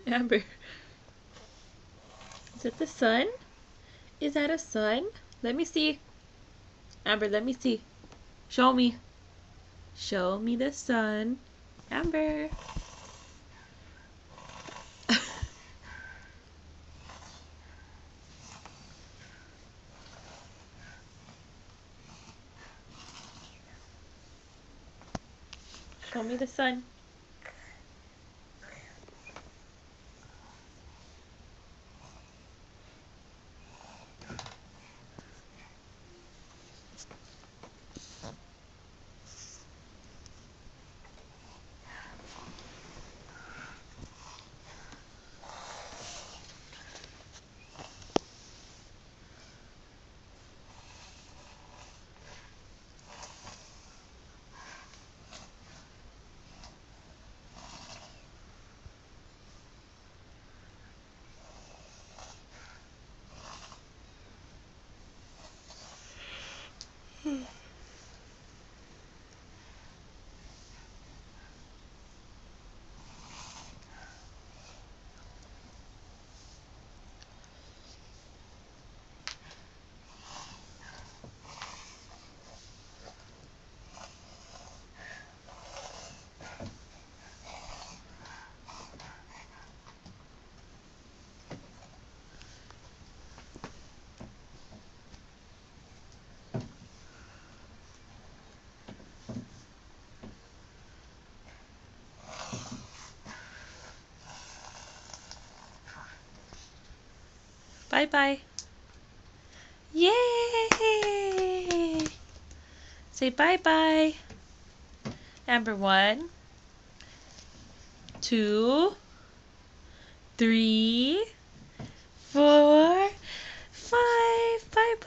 Amber. Is it the sun? Is that a sun? Let me see. Amber, let me see. Show me. Show me the sun. Amber. Show me the sun. Bye-bye. Yay! Say bye-bye. Amber, 1, 2, 3, 4, 5. Bye-bye.